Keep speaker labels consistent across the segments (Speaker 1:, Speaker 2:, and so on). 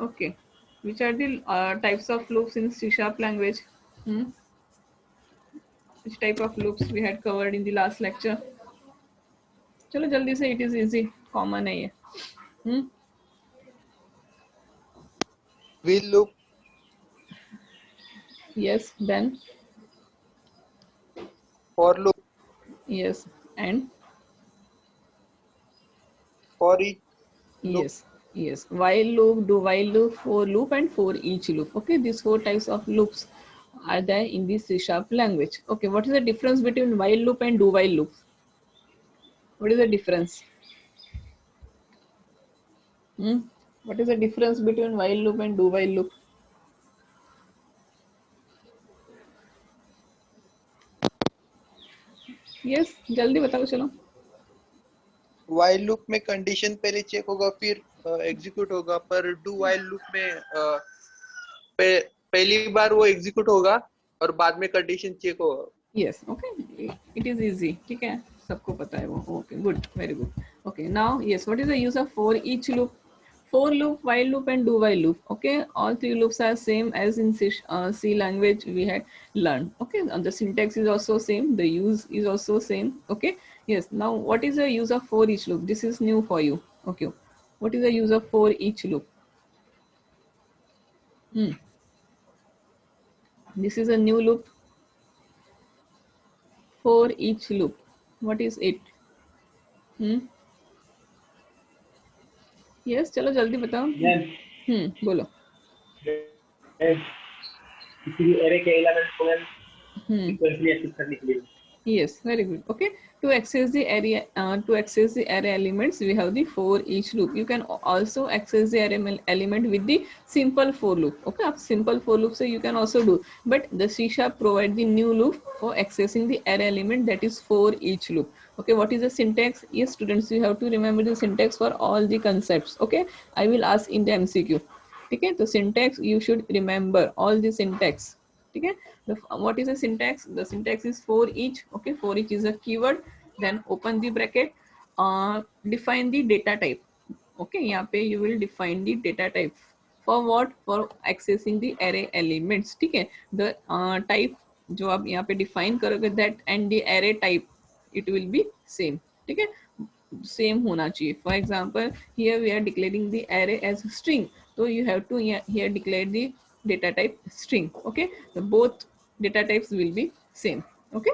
Speaker 1: Okay, which are the types of loops in C sharp language? Hmm? Which type of loops we had covered in the last lecture? चलो जल्दी से, it is easy, common है ये. Hmm?
Speaker 2: Will loop,
Speaker 1: Yes, then
Speaker 2: for loop,
Speaker 1: yes, and
Speaker 2: for each loop.
Speaker 1: yes, yes. While loop, do while loop, for loop, and for each loop. Okay, these four types of loops are there in the C sharp language. Okay, what is the difference between while loop and do while loop? What is the difference? Hmm? What is the difference between while loop and do while loop? Yes, जल्दी बताओ चलो.
Speaker 2: while loop में condition पहले check होगा फिर execute होगा, पर do while loop में पहली बार वो एग्जीक्यूट होगा और बाद में कंडीशन चेक होगा.
Speaker 1: Yes, okay, it is easy. ठीक है, सबको पता है वो. Okay, good, very good. Okay, now yes, what is the use of for each loop? For loop, while loop, and do while loop. Okay, all three loops are same as in C language we had learned. Okay, and the syntax is also same. The use is also same. Okay, yes. Now, what is the use of for each loop? This is new for you. Okay, what is the use of for each loop? Hmm. This is a new loop. For each loop, what is it? Hmm. Yes, चलो जल्दी बताओ.
Speaker 3: Ma'am
Speaker 1: बोलो.
Speaker 3: किसी भी array के element को ma'am
Speaker 1: हम्म
Speaker 3: sequentially access करने के लिए.
Speaker 1: yes, very good. Okay, to access the array, elements, we have the for each loop. You can also access the array element with the simple for loop. Okay, आप simple for loop से you can also do, but the C sharp provide the new loop for accessing the array element, that is for each loop. Okay, what is the syntax? Yes, students, you have to remember the syntax for all the concepts. Okay, I will ask in the MCQ. Okay, the syntax you should remember all the syntax. Okay, what is the syntax? The syntax is for each. Okay, for each is a keyword. Then open the bracket, define the data type. Okay, यहाँ पे you will define the data type. For what? For accessing the array elements. ठीक है, the type जो आप यहाँ पे define करोगे, that and the array type, it will be same. ठीक है, सेम होना चाहिए. For example here we are declaring the array as string, तो you have to here declare the data type string. Okay, so both data types will be same. Okay,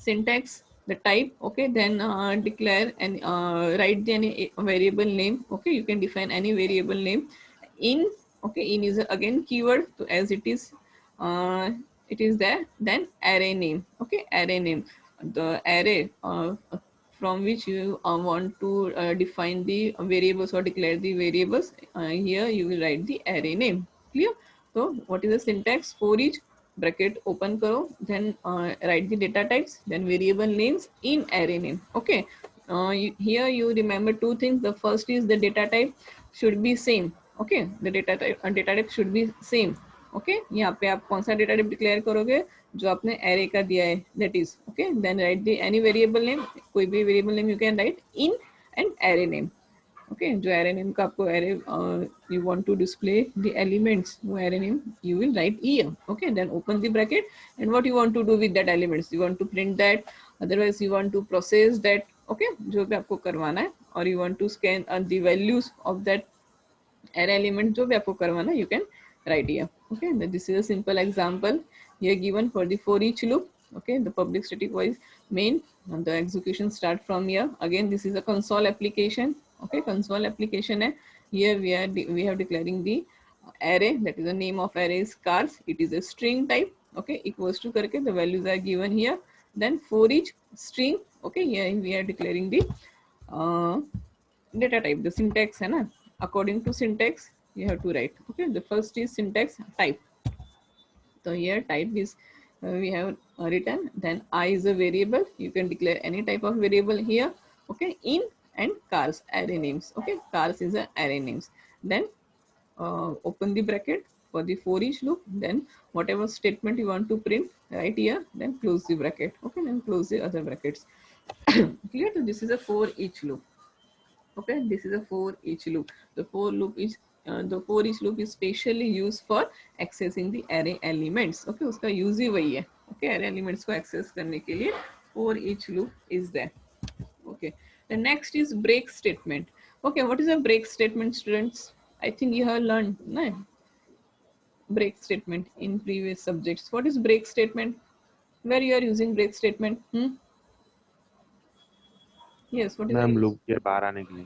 Speaker 1: syntax, the type. Okay, then declare and write the any variable name. Okay, you can define any variable name. In, okay, in is again keyword, so as uh, it is there. Then array name. Okay, array name, the array from which you want to define the variables or declare the variables. Here you will write the array name. Clear? So what is the syntax? For each, bracket open karo, then write the data types, then variable names in array name. Okay, here you remember two things. The first is the data type should be same. Okay, the data type should be same. Okay, यहाँ पे आप कौन सा data type declare करोगे? जो आपने array का दिया है, that is. Okay, then write the any variable name, कोई भी variable name you can write in and array name. Okay, जो एरे नेम का आपको array you want to display the elements, वो array name you will write here. Okay, then open the bracket and what you want to do with that elements. You want to print that, otherwise you want to process that. Okay, जो भी आपको करवाना है, और you want to scan the values of that array element, जो भी आपको करवाना, you can write here. Okay, this is a simple example here given for the for each loop. Okay, the public static void main, and the execution start from here. Again, this is a console application. Okay, console application है. Here we have declaring the array, that is the name of array is cars. It is a string type. Okay, equals to करके the values are given here. Then for each string. Okay, here we are declaring the uh, data type. The syntax है ना, according to syntax you have to write. Okay, the first is syntax type. So here type is we have written. Then I is a variable, you can declare any type of variable here. Okay, in and cars array names. Okay, cars is a array names. Then open the bracket for the for each loop, then whatever statement you want to print right here, then close the bracket. Okay, then close the other brackets. Clear? So this is a for each loop. Okay, this is a for each loop. The for loop is the for each loop is specially used for accessing the array elements. Okay, उसका use ही वही है. Okay, array elements को access करने के लिए for each loop is there. Okay, the next is break statement. Okay, what is a break statement, students? I think you have learned, no? Break statement in previous subjects. What is break statement? Where you are using break statement? Yes, what is the
Speaker 4: ma'am
Speaker 1: use?
Speaker 4: Loop के बाहर आने के लिए.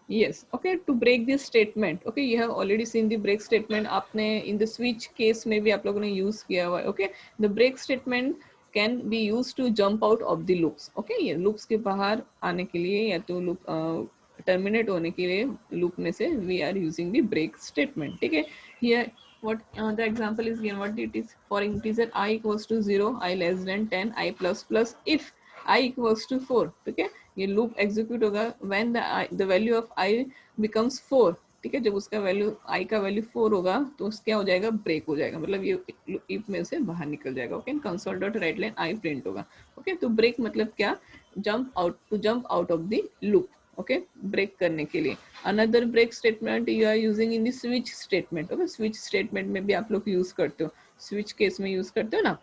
Speaker 1: Yes, okay, to break this statement. Okay, you have already seen the break statement. आपने in the switch case में भी आप लोगों ने use किया हुआ है. Okay, the break statement can be used to jump out of the loops. Okay, ये loops के बाहर आने के लिए या तो loop terminate होने के लिए loop में से we are using the break statement. ठीक है, here what the example is given. What it is for integer I equals to 0, I less than 10, I plus plus if I equals to 4. ठीक है, ये loop execute होगा when the value of i becomes 4. ठीक है, जब उसका value i का value 4 होगा तो क्या हो जाएगा, ब्रेक हो जाएगा, मतलब ये इफ में से बाहर निकल जाएगा. Okay, console dot write line i print होगा. ओके, तो ब्रेक मतलब क्या, jump out of the loop. Okay, break करने के लिए. Another break statement you are using in the switch statement. Okay, switch statement में भी आप लोग यूज करते हो, स्विच केस में यूज करते हो ना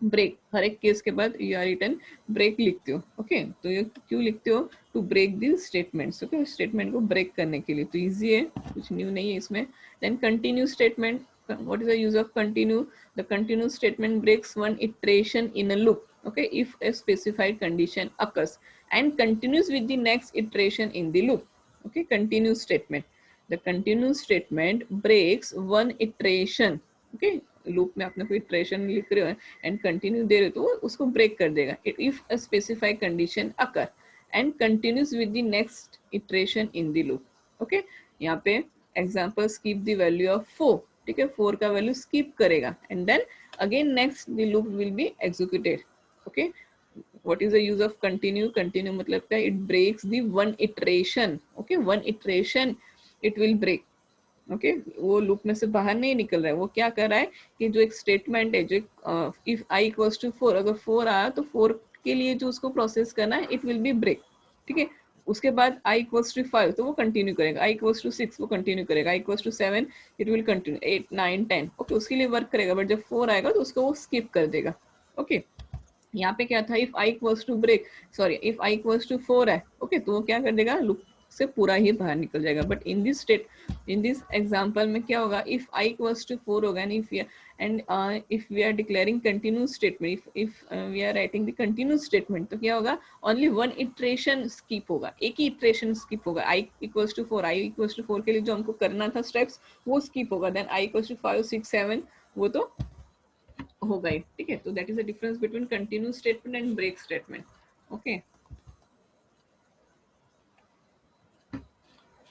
Speaker 1: ब्रेक. हर एक केस के बाद यू आर रिटर्न ब्रेक लिखते हो. ओके, तो ये क्यों लिखते हो, to break the statements. Okay, statement को ब्रेक करने के लिए, तो इजी है, कुछ न्यू नहीं है इसमें. Then continue statement. What is the use of continue? The continue statement breaks one iteration in a loop. Okay, if a specified condition occurs and continues with the next iteration in the loop. Okay, continue statement. The continue statement breaks one iteration. Okay, loop में आपने कोई iteration लिख रहे हो and continue they रहे हो तो उसको ब्रेक कर देगा. If a specified condition occur and continues with the next iteration in the loop. Okay, यहाँ पे example skip the value of 4. ठीक है, 4 का वैल्यू स्किप करेगा and then again next the loop will be executed. Okay, what is the use of continue? Continue मतलब क्या, it breaks the one iteration. Okay, one iteration it will break. Okay, वो loop में से बाहर नहीं निकल रहा है. वो क्या कर रहा है कि जो एक स्टेटमेंट है, जो इफ i इक्वल्स टू 4, अगर 4 आया तो 4 के लिए जो उसको प्रोसेस करना है इट विल बी ब्रेक. ठीक है, उसके बाद i इक्वल्स टू 5 तो वो कंटिन्यू करेगा, i इक्वल्स टू 6 वो कंटिन्यू करेगा, i equals to 7 it will continue, 8 9 10. Okay, उसके लिए वर्क करेगा, बट जब 4 आएगा तो उसको वो स्किप कर देगा. ओके, यहाँ पे क्या था, if i equals to break, sorry if i equals to 4 है. ओके, तो वो क्या कर देगा, लूप से पूरा ही बाहर निकल जाएगा. बट इन दिस एग्जांपल में क्या होगा, इफ i इक्वल्स टू 4 होगा and if we are declaring continuous statement, if we are writing the continuous statement, तो क्या होगा, ओनली वन इटरेशन स्किप होगा, एक ही इटरेशन स्किप होगा. i equals to 4, i equals to 4 के लिए जो हमको करना था स्टेप्स वो स्किप होगा. देन i इक्वल्स टू 5 6 7 वो तो होगा ही. ठीक है, तो that is the difference between continue statement and break statement. Okay,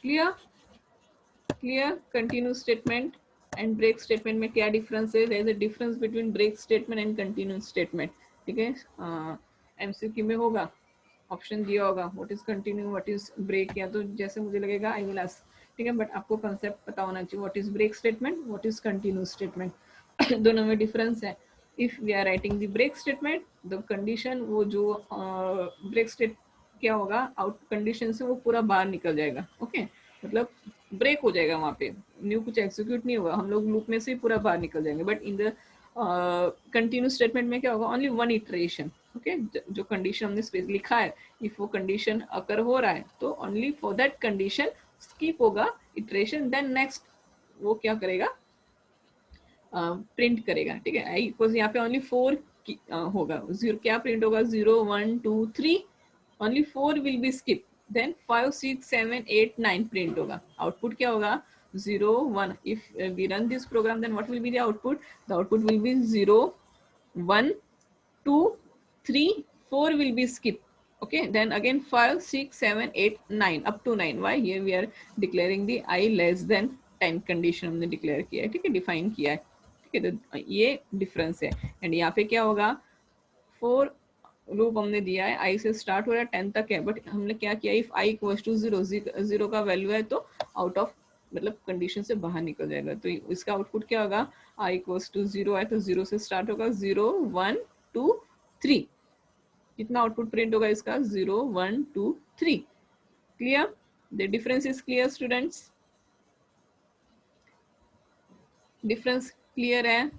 Speaker 1: clear continue statement and break statement में क्या डिफरेंस है? There is a difference between break statement and continue statement. ठीक है, एमसीक्यू में होगा, ऑप्शन दिया होगा what is continue what is break, या तो जैसे मुझे लगेगा आई विल आस्क. ठीक है, बट आपको कांसेप्ट पता होना चाहिए, what is break statement, what is continue statement. दोनों में डिफरेंस है. If we are writing the break statement, the condition, वो जो ब्रेक स्टेट क्या होगा, आउट कंडीशन से वो पूरा बाहर निकल जाएगा. ओके, मतलब ब्रेक हो जाएगा, वहां पे न्यू कुछ एग्जीक्यूट नहीं होगा, हम लोग लूप में से पूरा बाहर निकल जाएंगे. But in the continue statement में क्या होगा, ओनली वन इटरेशन. ओके, जो कंडीशन हमने स्पेस लिखा है, इफ वो कंडीशन अकर हो रहा है तो only for that condition skip होगा इटरेशन, देन नेक्स्ट वो क्या करेगा, प्रिंट करेगा. ठीक है, आई इक्वल्स यहाँ पे ओनली 4 होगा, 0 क्या प्रिंट होगा, 0 1 2 3, only 4 will be skip. Then 5 6 7 8 9 print होगा. आउटपुट क्या होगा, 0 1. If we run this program then what will be the output, the output will be 0 1 2 3 4 will be skip. Okay, then again 5 6 7 8 9 up to 9. Why? Here we are declaring the I less than 10 condition हमने declare किया है. ठीक है, define किया है. ठीक है, तो ये डिफरेंस है. एंड यहाँ पे क्या होगा, 4 लूप हमने दिया है, i से स्टार्ट हो रहा है 10 तक है, बट हमने क्या किया, इफ i इक्वल्स टू 0, 0 का वैल्यू है तो आउट ऑफ मतलब कंडीशन से बाहर निकल जाएगा. तो इसका आउटपुट क्या होगा, i इक्वल्स टू 0 है तो 0 से स्टार्ट होगा, 0 1 2 3. कितना आउटपुट प्रिंट होगा इसका, 0 1 2 3. Clear, the difference is clear students. Difference clear है?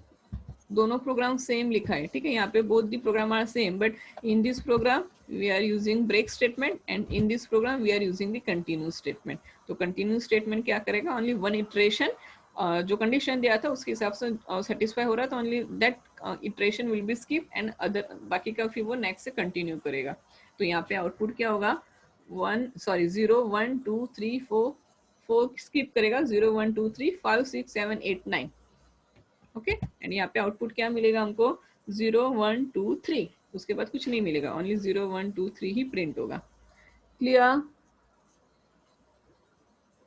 Speaker 1: दोनों प्रोग्राम सेम लिखा है, ठीक है, यहाँ पे both the program are same, but in this program we are using break statement and in this program we are using the continue statement. तो continue statement क्या करेगा, ओनली वन इटरेशन, जो कंडीशन दिया था उसके हिसाब से सेटिस्फाई हो रहा था, only that iteration will be skip and other बाकी का फिर वो नेक्स्ट से कंटिन्यू करेगा. तो यहाँ पे आउटपुट क्या होगा, 0 1 2 3 4, 4 स्किप करेगा, 0 1 2 3 5 6 7 8 9. ओके, एंड यहाँ पे आउटपुट क्या मिलेगा हमको, 0 1 2 3, उसके बाद कुछ नहीं मिलेगा, ओनली 0 1 2 3 ही प्रिंट होगा. क्लियर?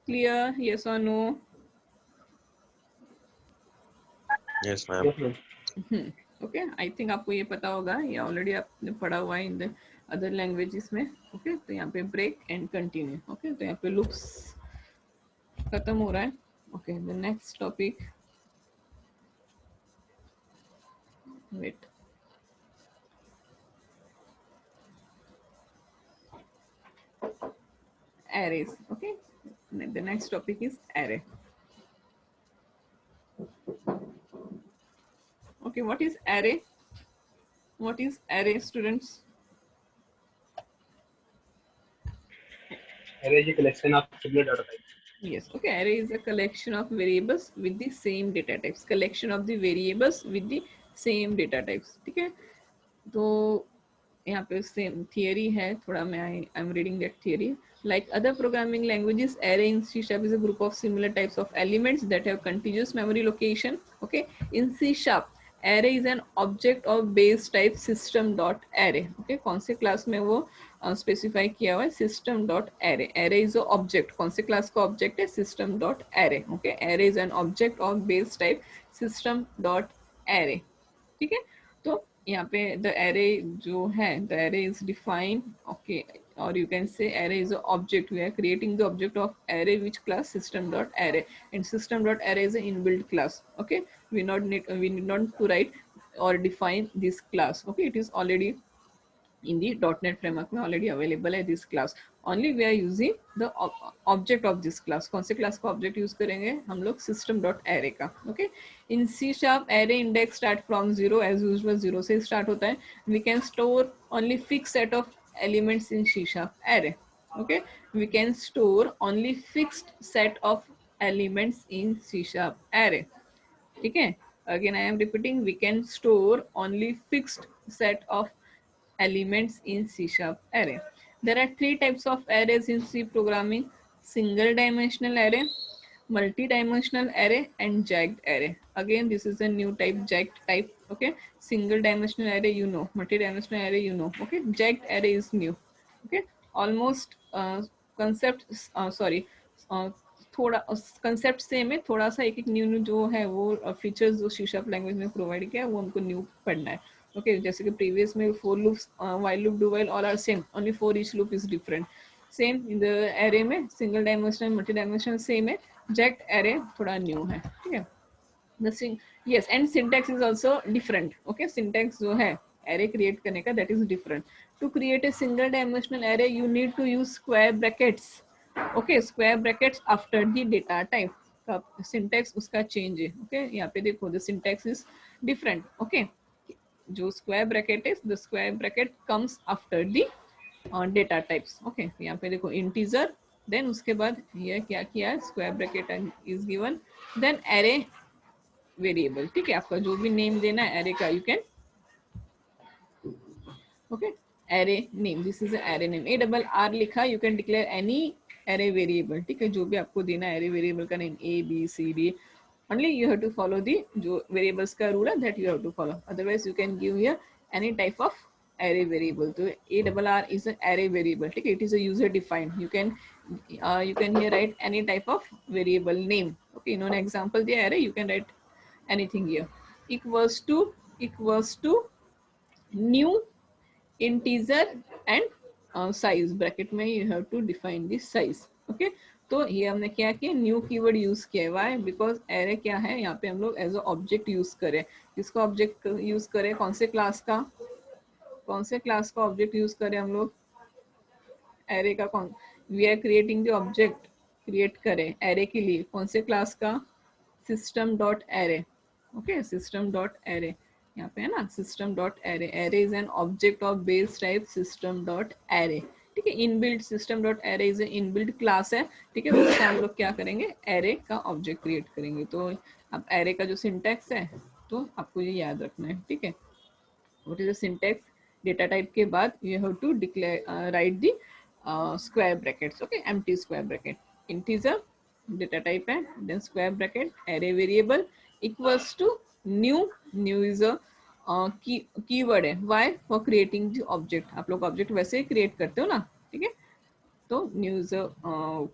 Speaker 1: क्लियर, यस और no?
Speaker 4: Yes, ma'am.
Speaker 3: Yes, ma'am.
Speaker 1: Okay, I think आपको ये पता होगा, ये ऑलरेडी आपने पढ़ा हुआ है इन द अदर लैंग्वेजेस में. ओके, तो यहाँ पे ब्रेक एंड कंटिन्यू. ओके, तो यहाँ पे लूप्स खत्म हो रहा है. Okay, the next topic, wait, arrays. Okay, the next topic is array. Okay, what is array? What is array, students?
Speaker 3: Array is a collection of similar data types.
Speaker 1: Yes, okay, array is a collection of variables with the same data types. Collection of the variables with the same data types. ठीक है, तो यहाँ पे same theory है थोड़ा, मैं I am reading that theory. Like other programming languages, array in C# is a group of similar types of elements that have contiguous memory location. Okay, in C#, array is an object of base type system.array. Okay, कौन से class में वो specify किया हुआ है, system.array. array is a object, कौन से class का ऑब्जेक्ट है, system.array. Okay, array is an object of base type system.array. ठीक है, तो यहाँ पे द एरे जो है, the array is defined. Okay, और you can say array is an object. We are creating the object of array which class, system.array, and system.array is an inbuilt class. Okay, we need not to write or define this class. Okay, it is already in the .NET framework में already available है this class. Only we are using the object of this class. कौन से class का object use करेंगे हम लोग, system.array का. Okay, in C# array index start from 0 as usual, 0 से start होता है. We can store only fixed set of elements in C# array. Okay, we can store only fixed set of elements in C# array. ठीक है, again I am repeating, we can store only fixed set of elements in C# array. There are three types of arrays in C programming: single dimensional array, multi-dimensional array, and jagged array. Again, this is a new type, jagged type. Okay, single dimensional array you know, multi-dimensional array you know. Okay, jagged array is new. Okay, almost concept थोड़ा concept same है, थोड़ा सा एक new जो है वो features जो C# language में प्रोवाइड किया है वो हमको न्यू पढ़ना है. Okay, जैसे कि प्रीवियस में for loops, while loop, do while all are same, only for each loop is different. Same in the array में single dimensional, multi dimensional same है, jagged array थोड़ा new है. ठीक है, yes, and syntax is also different. Okay, syntax जो है array create करने का, that is different. To create a single dimensional array you need to use square brackets. Okay, square brackets after the data type. का syntax उसका change है. Okay, यहाँ पे देखो the syntax is different. Okay, जो square bracket है, the square bracket comes after the data types. Okay, यहाँ पे देखो इंटीजर, देन उसके बाद ये क्या किया है, square bracket is given, then array variable. ठीक है, आपका जो भी नेम देना है एरे का, you can. Okay, array name, this is array name, ARR लिखा, you can declare any array variable. ठीक है, जो भी आपको देना है एरे वेरिएबल का name, ABCD. Only you have to follow the जो variables का rule है, that you have to follow. Otherwise you can give here any type of array variable. तो ARR is an array variable. ठीक है, it is a user defined. You can here write any type of variable name. Okay, इन्होंने example दिया array, you can write anything here. Equals to new integer and size. Bracket में you have to define the size. Okay, तो ये हमने क्या किया, new keyword use किया. Why, because array क्या है, यहाँ पे हम लोग एज अ ऑब्जेक्ट यूज करें. किसका ऑब्जेक्ट यूज करें, कौन से क्लास का ऑब्जेक्ट यूज करें हम लोग, एरे का. कौन, we are creating the object, create करें एरे के लिए, कौन से क्लास का, system dot array, okay system dot array यहाँ पे है ना, system dot array, array is an object of base type system dot array, ठीक है। Inbuilt system dot array is inbuilt class है, ठीक है, उससे हम लोग क्या करेंगे, एरे का ऑब्जेक्ट क्रिएट करेंगे। तो अब एरे का जो सिंटैक्स है तो आपको ये याद रखना है, ठीक है। What is the syntax, data type के बाद you have to declare write the square brackets, okay, empty square bracket, integer data type है, then square bracket array variable equals to new, new is a keyword है, why, for creating the object, आप लोग object वैसे ही create करते हो ना, ठीक है। तो new is a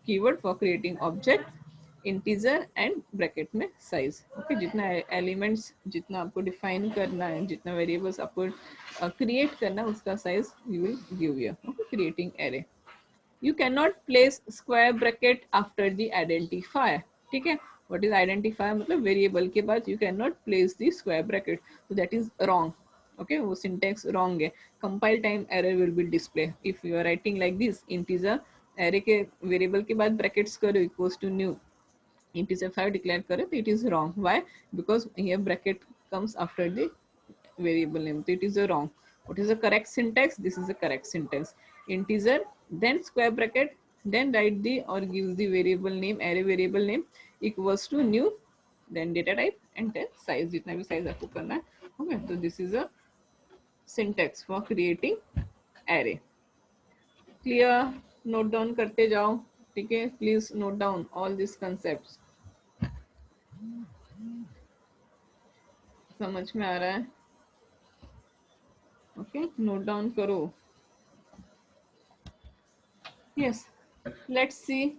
Speaker 1: keyword for creating object, integer and bracket में साइज, ओके। जितना एलिमेंट्स जितना आपको डिफाइन करना है, जितना वेरिएबल्स आपको क्रिएट करना है, उसका size you will give here, okay, creating array. You cannot place square bracket after the identifier, ठीक है। what is identifier, मतलब वेरिएबल के बाद you cannot place the square bracket, so that is wrong, okay, वो syntax wrong है। compile time error will be display if you are writing like this, integer array के variable के बाद brackets करो equals to new, integer 5 declare करो तो it is wrong, why, because here bracket comes after the variable name, so it is a wrong। what is the correct syntax, this is the correct syntax, integer then square bracket then write the or gives the variable name, array variable name equals to new, then data type and then size, जितना भी size आपको करना है, okay, so this is a syntax for creating array, clear, note down करते जाओ, ठीक है, please note down all these concepts, समझ में आ रहा है, okay, note down करो। Yes, let's see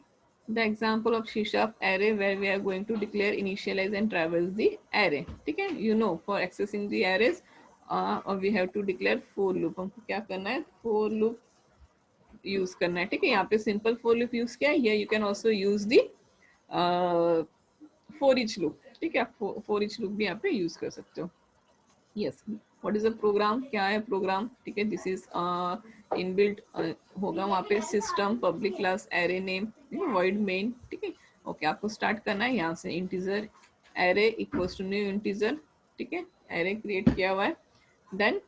Speaker 1: the example of C# array where we are going to declare, initialize and traverse the array, ठीक है। You know, for accessing the arrays we have to declare for loop, हमको क्या करना है, for loop use करना है, ठीक है। यहाँ पे सिंपल for loop यूज किया है, you can also use the for each loop, ठीक है, आप for each loop भी यहाँ पे यूज कर सकते हो। Yes, what is a program, क्या है प्रोग्राम, ठीक है, दिस इज इनबिल्ट होगा वहाँ पे system public class array name void main, ठीक है। ओके, आपको स्टार्ट करना है यहाँ से, integer array equals to new integer, ठीक है, एरे क्रिएट किया हुआ है, देन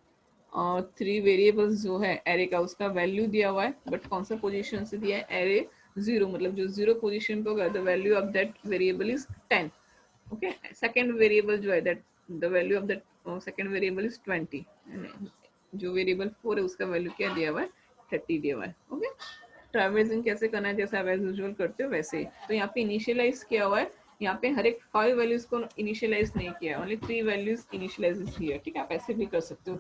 Speaker 1: 3 वेरिएबल्स जो है एरे का उसका वैल्यू दिया हुआ है, बट कौन सा पोजीशन से दिया है, एरे 0, मतलब जो 0 पोजीशन पे होगा the value of that variable is 10, okay. Second variable जो है that the value of that second variable is 20, जो वेरिएबल 4 है उसका वैल्यू क्या दिया हुआ है, 30 दिया हुआ है, ओके। ट्रैवर्सिंग कैसे करना है, जैसे आप एज यूजुअल करते हो वैसे ही। तो यहाँ पे इनिशियलाइज किया हुआ है, यहाँ पे हर एक 5 वैल्यूज को इनिशियलाइज नहीं किया, ओनली 3 वैल्यूज इनिशियलाइज हियर, ठीक है। आप ऐसे भी कर सकते हो,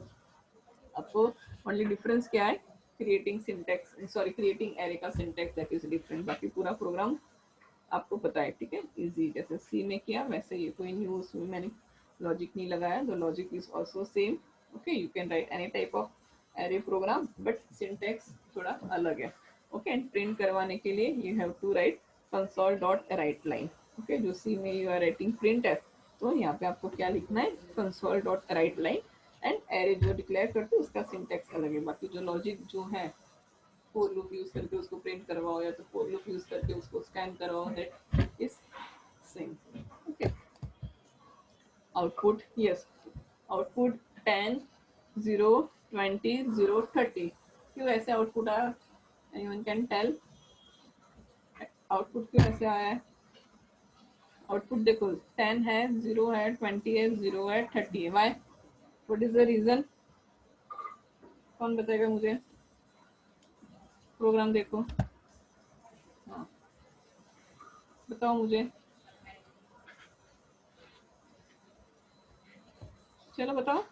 Speaker 1: आपको ओनली डिफरेंस क्या है, creating syntax, sorry creating array का सिंटैक्स दैट इज डिफरेंट, बाकी पूरा प्रोग्राम आपको पता है, ठीक है, इजी, जैसे सी में किया वैसे ये कोई न्यू उसमें मैंने लॉजिक नहीं लगाया, the logic is also same, okay. You can write any type of array program but syntax थोड़ा अलग है, ओके। एंड प्रिंट करवाने के लिए you have to write console dot write line, okay. जो सी में यू आर राइटिंग प्रिंट है तो यहाँ पे आपको क्या लिखना है, console dot write line, and array जो डिक्लेयर करते हैं उसका सिंटैक्स अलग है, बाकी जो लॉजिक जो है फोर लूप यूज करके उसको प्रिंट करवाओ या तो फोर लूप यूज करके उसको स्कैन करवाओ, that is same, okay. Output, yes, output 10 0 20 0 30, क्यों ऐसे आउटपुट आया, एनीवन कैन टेल आउटपुट क्यों ऐसे आया है। आउटपुट देखो 10 है, 0 है, 20 है, 0 है, 30 है, why, what is the reason, कौन बताएगा मुझे, प्रोग्राम देखो, हाँ बताओ मुझे, चलो बताओ,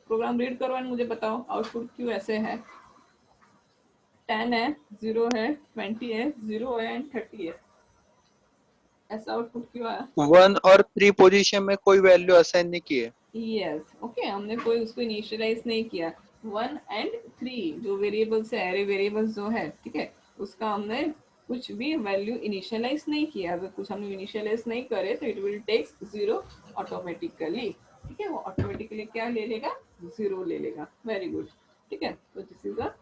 Speaker 1: प्रोग्राम रीड करो एंड मुझे बताओ आउटपुट क्यों ऐसे है, 10 है, 0 है, 20 है, 0 है एंड 30 है, ऐसा आउटपुट क्यों आया।
Speaker 2: 1 और 3 पोजीशन में कोई वैल्यू असाइन नहीं की है।
Speaker 1: यस, ओके, हमने कोई उसको इनिशियलाइज नहीं किया, 1 एंड 3 जो वेरिएबल्स है, एरे वेरिएबल्स जो है, ठीक है, उसका हमने कुछ भी वैल्यू इनिशियलाइज नहीं किया, अगर कुछ हमने इनिशियलाइज नहीं करे तो इट विल टेक 0 ऑटोमेटिकली, ठीक है, वो ऑटोमेटिकली क्या ले लेगा, 0 ले लेगा, वेरी गुड, ठीक है। तो this is a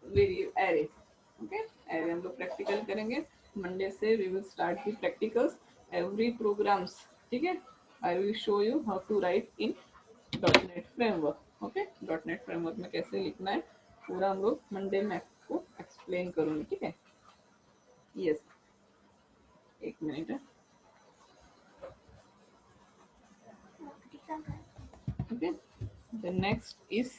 Speaker 1: array, okay. Array हम लोग प्रैक्टिकल करेंगे मंडे से, we will start the practicals every programs, ठीक है, I will show you how to write in .NET framework. Okay, .NET framework में कैसे लिखना है पूरा हम लोग मंडे में आपको एक्सप्लेन करूंगी, ठीक है. यस, एक मिनट है. Okay, the next is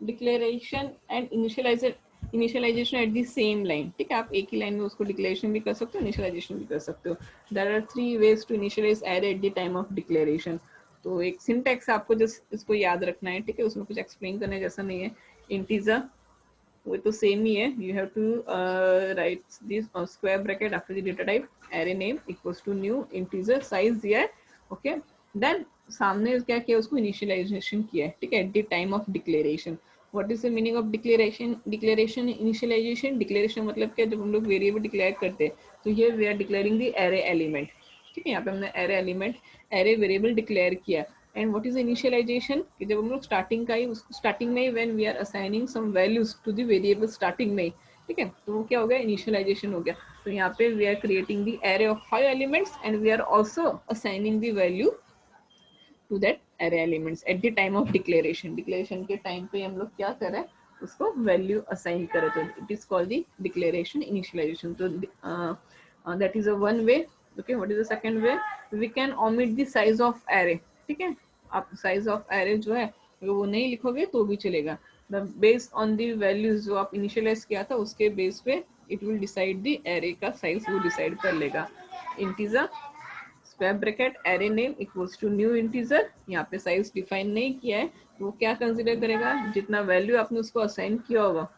Speaker 1: declaration and initialization at the same line. ठीक है, आप एक ही लाइन में उसको डिक्लेरेशन भी कर सकते हो, इनिशियलाइजेशन भी कर सकते हो. There are 3 ways to initialize array at the time of declaration. तो एक सिंटैक्स आपको जस्ट इसको याद रखना है, ठीक है, उसमें कुछ एक्सप्लेन करने जैसा नहीं है. इंटीजर वो तो सेम ही है. You have to write this square bracket after the data type array name equals to new integer size दिया है. ओके, देन सामने क्या किया, उसको इनिशियलाइजेशन किया है, ठीक है, at the time of declaration. What is the meaning of declaration? Declaration initialization. Declaration मतलब क्या, जब हम लोग वेरिएबल डिक्लेयर करते हैं तो ये we are declaring the array element, ठीक है. यहाँ पे हमने एरे एलिमेंट, एरे वेरिएबल डिक्लेयर किया. एंड व्हाट इज इनिशियलाइजेशन, कि जब हम लोग स्टार्टिंग का ही स्टार्टिंग में ही when we are assigning some values to the variable starting में, ठीक है, तो वो क्या हो गया, इनिशियलाइजेशन हो गया. तो यहाँ पे we are creating the array of 5 elements and we are also assigning the value to that array elements at the time of declaration. Declaration के टाइम पे हम लोग क्या कर रहे हैं, उसको वैल्यू असाइन कर रहे हैं. तो it is called the declaration initialization. तो that is a one way. Okay, what is the second way? We can omit the size of array, ठीक है. आप साइज ऑफ एरे जो है वो नहीं लिखोगे तो भी चलेगा. The based on the values जो आप इनिशियलाइज किया था उसके बेस पे it will decide the array का साइज, वो डिसाइड कर लेगा. Integer square bracket array name equals to new integer. यहाँ पे साइज डिफाइन नहीं किया है तो वो क्या कंसीडर करेगा, जितना वैल्यू आपने उसको असाइन किया होगा,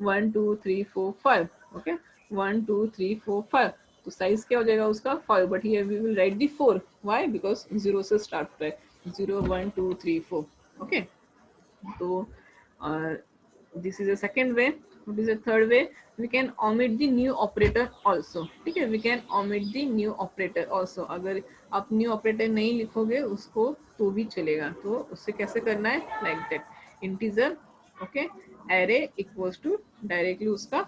Speaker 1: 1 2 3 4 5. ओके, 1 2 3 4 5, तो साइज क्या हो जाएगा उसका 5. But here we will write the 4. Why? Because 0 से स्टार्ट होता है, 0 1 2 3 4. ओके, तो this is the second way. What is the third way? We can omit the new operator also, ठीक है. we can omit the new operator also. अगर आप new operator नहीं लिखोगे उसको तो भी चलेगा. तो उससे कैसे करना है, like that, integer, okay, array equals to directly उसका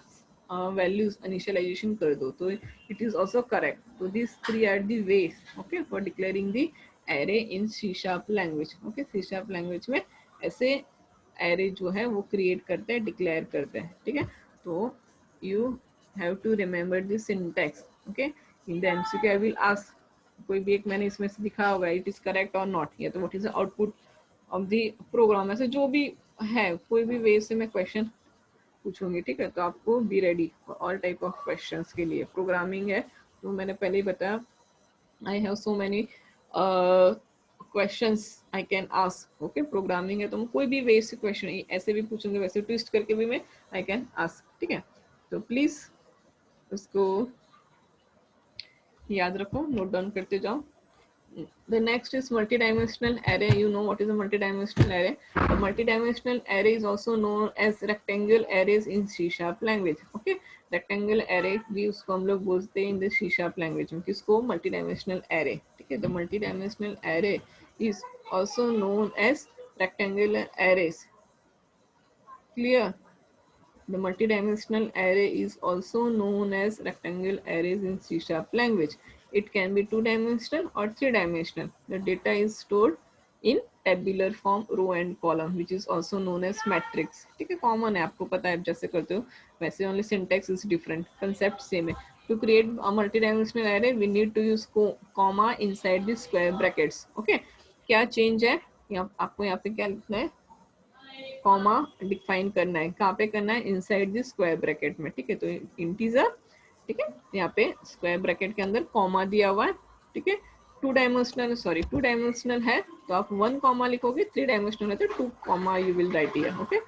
Speaker 1: values initialization कर दो, तो it is also correct. So these 3 are the ways, okay, for declaring the array in C# language. okay, C# language में ऐसे एरे जो है वो create करते हैं, डिक्लेयर करते हैं, ठीक है. तो you have to remember this syntax. Okay, in the MCQ I will ask, कोई भी एक मैंने इसमें से दिखा होगा, इट इज करेक्ट और नॉट, या तो what is the output of the program. ऐसे जो भी है कोई भी वे से मैं क्वेश्चन पूछूंगी, ठीक है. तो आपको be ready for all type of questions के लिए. प्रोग्रामिंग है तो मैंने पहले ही बताया, I have so many questions I can ask. Okay, programming है तो मैं कोई भी वे से क्वेश्चन ऐसे भी पूछूंगे, वैसे ट्विस्ट करके भी मैं आई कैन आस्क, ठीक है. तो प्लीज उसको याद रखो, नोट डाउन करते जाओ. The next is multidimensional array. You know what is a multidimensional array? A multidimensional array is also known as rectangle arrays in C# language. Okay, rectangle array भी उसको हम लोग बोलते हैं in the C# language में, किसको, multidimensional array, ठीक है. The multidimensional array is also known as rectangular arrays. Clear? The multidimensional array is also known as rectangle arrays in C# language. It can be 2-dimensional or 3-dimensional. The data is stored in tabular form, row and column, which is also known as matrix. ठीक है, common है, आपको पता है, आप जैसे करते हो वैसे, only syntax is different, concept same है. To create a multidimensional array, we need to use comma inside the square brackets. Okay, क्या change है, आपको यहाँ पे क्या लिखना है, कॉमा डिफाइन करना है. कहाँ पे करना है, इनसाइड द स्क्वायर ब्रैकेट में, ठीक है. तो इंटीजर, ठीक है, यहाँ पे स्क्वायर ब्रैकेट के अंदर कॉमा दिया हुआ है, ठीक है. 2-डायमेंशनल है तो आप 1 कॉमा लिखोगे, 3-डायमेंशनल है तो 2 comma you will write here. Okay,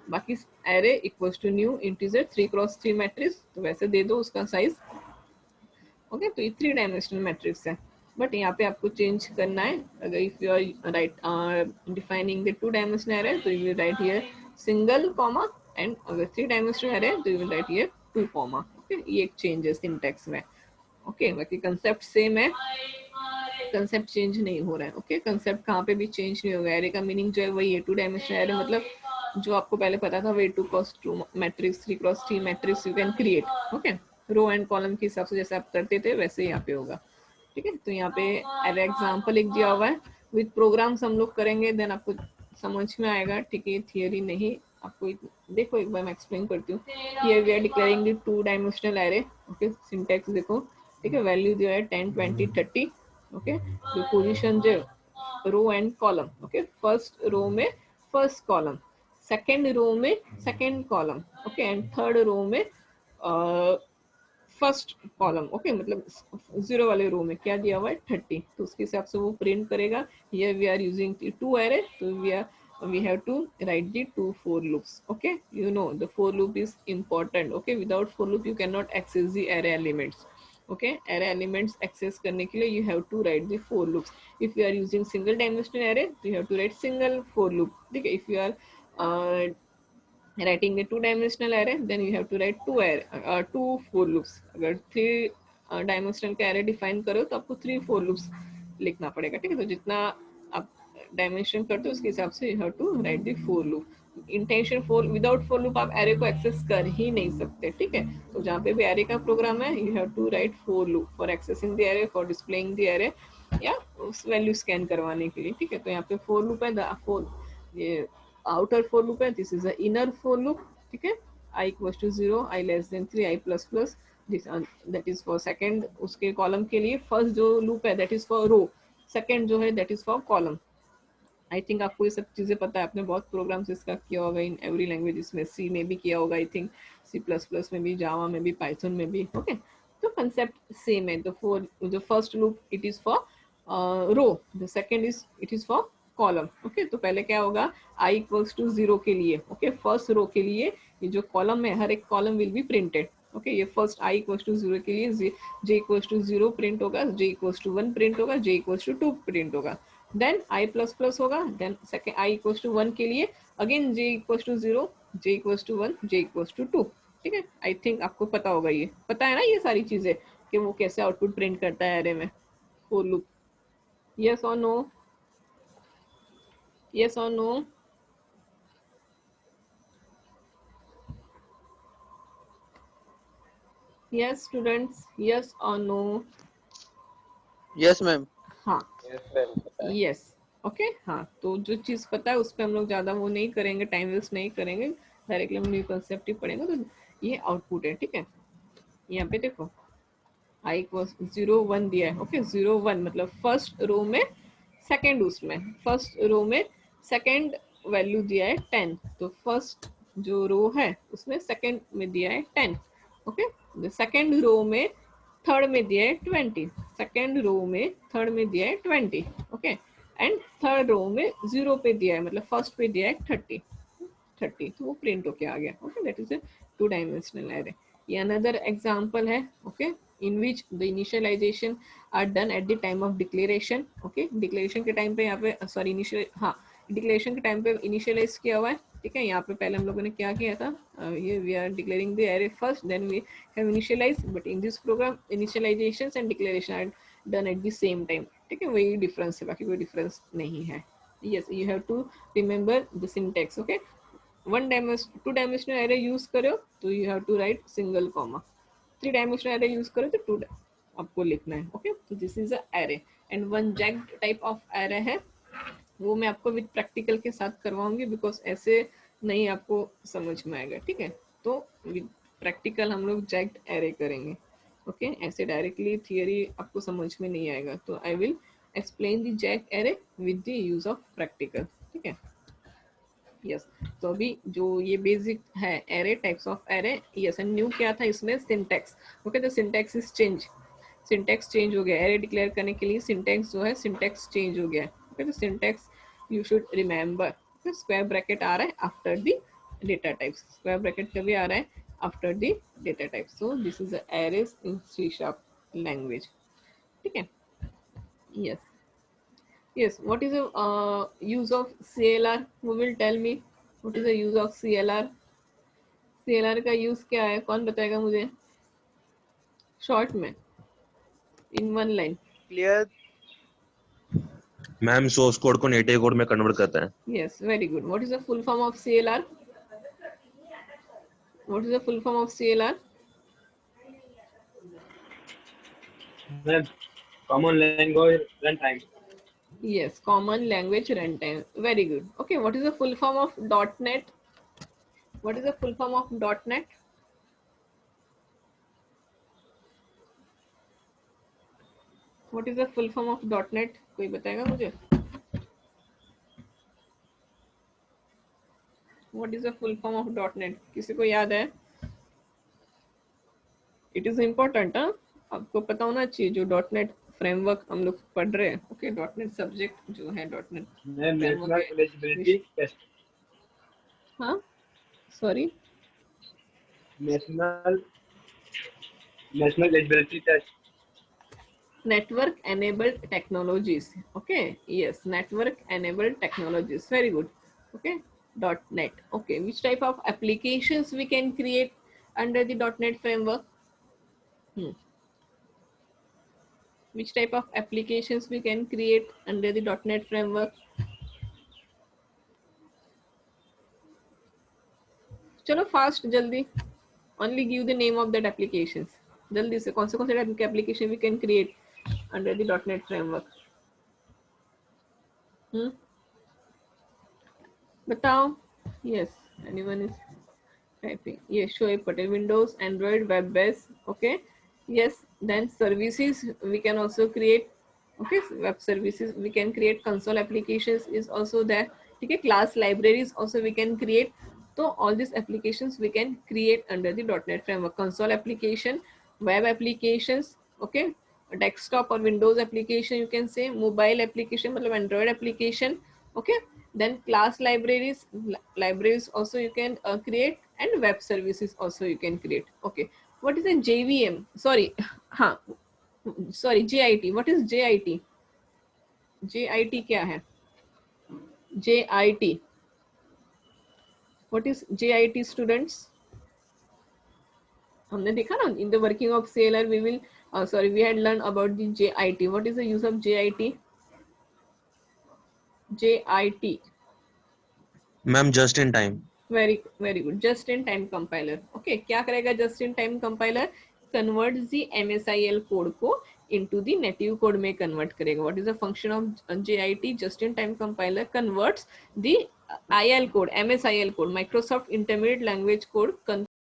Speaker 1: बाकी array equals to new integer 3x3 matrix, तो वैसे दे दो उसका साइज. ओके, तो ये 3-डायमेंशनल मैट्रिक्स है. बट यहाँ पे आपको चेंज करना है. अगर if you are right defining the two dimensional array तो you will write here single comma, and अगर 3-डायमेंशनल एरे तो you will write here 2 comma. Okay, ये एक चेंज है सिंटैक्स में. ओके, बाकी कंसेप्ट सेम है, कंसेप्ट चेंज नहीं हो रहा है. ओके, कंसेप्ट कहाँ पे भी चेंज नहीं होगा. एरे का मीनिंग जो है वही है, 2-डायमेंशनल एरे मतलब जो आपको पहले पता था, वे 2x2 matrix, 3x3 matrix you can create. Okay, row and column के हिसाब से जैसे आप करते थे वैसे यहाँ पे होगा, ठीक है। तो यहाँ पे एरे एग्जाम्पल लिख दिया हुआ है, विद प्रोग्राम्स हम लोग करेंगे देन आपको समझ में आएगा, ठीक है। थियरी नहीं आपको देखो एक बार मैं एक्सप्लेन करती हूँ। Here we are declaring the 2 dimensional array, okay. Syntax देखो, ठीक है। वैल्यू दिया है 10 20 30, ओके। जो पोजीशन जो row and column, okay. First row में फर्स्ट कॉलम, सेकेंड रो में second column, okay. And third row में फर्स्ट कॉलम, ओके। मतलब 0 वाले रो में क्या दिया हुआ है 30, तो उसके हिसाब से वो प्रिंट करेगा। Here we are using 2 array, तो we have to write the 2 for loops, okay. You know the for loop is important, okay. Without for loop you cannot access the array elements, okay. Array elements access करने के लिए you have to write the for loops. If you are using single dimensional array तो you have to write single for loop, ठीक है। If you are writing a 2 dimensional array then you have to write 2 for loops. अगर 3 dimensional का array define करो तो आपको 3 for loops लिखना पड़ेगा, ठीक है। तो जितना आप डायमेंशन करते हो उसके हिसाब से you have to write the for loop. Intention for without for loop आप एरे को एक्सेस कर ही नहीं सकते, ठीक है। तो जहाँ पे भी एरे का प्रोग्राम है you have to write for loop for accessing the array, for displaying the array, या उस वैल्यू स्कैन करवाने के लिए, ठीक है। तो यहाँ पे फॉर लूप है, ये आउटर फॉर लूप है, this is a inner for loop, ठीक है। I equals to 0, I less than 3, I plus plus, this that is for second उसके कॉलम के लिए। फर्स्ट जो लूप है that is for row, second जो है that is for column. I think आपको ये सब चीज़ें पता है, आपने बहुत प्रोग्राम्स इसका किया होगा इन एवरी लैंग्वेज, इसमें सी में भी किया होगा, I think C plus plus में भी, जावा में भी, पाइथन में भी, ओके। तो कंसेप्ट सेम है। The first loop it is for row, the second is it is for column, okay. तो पहले क्या होगा i इक्वल्स टू 0 के लिए, ओके। फर्स्ट रो के लिए ये जो कॉलम है हर एक column will be printed, okay. ये फर्स्ट i इक्वल्स टू 0 के लिए j इक्वल्स टू 0 प्रिंट होगा, j इक्वल्स टू 1 प्रिंट होगा, j इक्वल्स टू 2 प्रिंट होगा, देन i प्लस प्लस होगा, then second i equals to 1 के लिए again j equals to 0, j equals to 1, j equals to 2, ठीक है। आई think आपको पता होगा, ये पता है ना ये सारी चीजें कि वो कैसे आउटपुट प्रिंट करता है एरे में, फॉर लूप। यस और no, yes or no? Yes students, yes or no?
Speaker 2: Yes ma'am.
Speaker 1: हाँ यस, ओके। हाँ तो जो चीज पता है उस पर हम लोग ज्यादा वो नहीं करेंगे, टाइम वेस्ट नहीं करेंगे, डायरेक्टली हम न्यू कंसेप्ट ही पढ़ेंगे। तो ये आउटपुट है, ठीक है। यहाँ पे देखो i इक्वल्स 0 1 दिया है, ओके। 0 1 मतलब फर्स्ट रो में सेकंड, उसमें फर्स्ट रो में सेकंड वैल्यू दिया है 10, तो फर्स्ट जो रो है उसमें सेकंड में दिया है 10, ओके। सेकंड रो में थर्ड में दिया है 20, सेकंड रो में थर्ड में दिया है 20, ओके। एंड थर्ड रो में 0 पे दिया है, मतलब फर्स्ट पे दिया है 30, तो वो प्रिंट होके आ गया, okay. That is a 2 dimensional array. ये अनदर एग्जांपल है, okay, in which the initialization are done at the time of declaration, okay. Declaration के टाइम पे यहाँ पे सॉरी इनिशियल, हाँ डिक्लेरेशन के टाइम पे इनिशियलाइज किया हुआ है, ठीक है। यहाँ पे पहले हम लोगों ने क्या किया था, ये we are declaring the array first, then we have initialize, but in this program initializations and declaration are done at the same time, ठीक है। वही डिफरेंस है, बाकी कोई डिफरेंस नहीं है। Yes, you have to remember the syntax, okay. 2 dimensional array use करो तो you have to write single comma, 3 dimensional array use करो तो 2 आपको लिखना है, ओके। तो this is a array and one jagged type of array है, वो मैं आपको विद प्रैक्टिकल के साथ करवाऊंगी, बिकॉज ऐसे नहीं आपको समझ में आएगा, ठीक है। तो विद प्रैक्टिकल हम लोग जैक्ड एरे करेंगे, ओके। ऐसे डायरेक्टली थियरी आपको समझ में नहीं आएगा, तो I will explain the jacked array with the use of practical, ठीक है। यस, तो अभी जो ये बेसिक है array, types of array, yes. And new क्या था इसमें, सिंटैक्स, ओके। तो syntax is change, syntax change हो गया एरे डिक्लेयर करने के लिए, सिंटैक्स जो है सिंटैक्स चेंज हो गया, ओके। तो syntax you should remember, square bracket आ रहा है after the data types, square bracket कभी आ रहा है after the data types. So this is arrays in C sharp language, ठीक है। Yes, yes, what is the use of CLR? Who will tell me what is the use of CLR? CLR का use क्या है, कौन बताएगा मुझे short में, इन 1 line?
Speaker 2: Clear.
Speaker 4: Ma'am source code को नेटिव कोड में कन्वर्ट करता है।
Speaker 1: Yes, very good. What is the full form of CLR? What is the full form of CLR?
Speaker 3: Ma'am common language runtime.
Speaker 1: Yes, common language runtime. Very good. Okay, what is the full form of .NET? What is the full form of .NET? What is the full form of .NET? कोई बताएगा मुझे? What is the full form of .NET? किसी को याद है? It is important, हाँ? आपको पता होना चाहिए जो .NET फ्रेमवर्क हम लोग पढ़ रहे हैं. Okay, .NET सब्जेक्ट जो है .NET
Speaker 3: मैम
Speaker 1: फ्रेमवर्क
Speaker 3: national
Speaker 1: है.
Speaker 3: eligibility test.
Speaker 1: हाँ, sorry.
Speaker 3: National eligibility test.
Speaker 1: Network enabled technologies. Okay, yes, network enabled technologies. Very good. Okay, .NET. Okay, which type of applications we can create under the .NET framework? Which type of applications we can create under the .NET framework? चलो fast जल्दी. Only give the name of that applications. जल्दी से कौन से application we can create under the .NET framework? बताओ. Yes, anyone is typing? Yes, Shoaib Patel. Windows, Android, web based. Okay. Yes. Then services we can also create. Okay, web services we can create. Console applications is also there. Okay, class libraries also we can create. So all these applications we can create under the .NET framework. Console application, web applications. Okay, desktop or Windows application you can say. Mobile application, मतलब Android application. Okay, then class libraries also you can create, and web services also you can create. Okay, what is a JVM? Sorry, हाँ, sorry, JIT. What is JIT? JIT क्या है? JIT. What is JIT, students? हमने देखा ना, in the working of Sailor we will we had learned about the JIT. What is the use of JIT? JIT.
Speaker 4: Ma'am just in time.
Speaker 1: Very good. Just in time compiler. Okay, क्या करेगा just in time compiler? Converts the MSIL code को into the native code में convert करेगा. What is the function of JIT? Just in time compiler converts the IL code, MSIL code, Microsoft Intermediate Language Code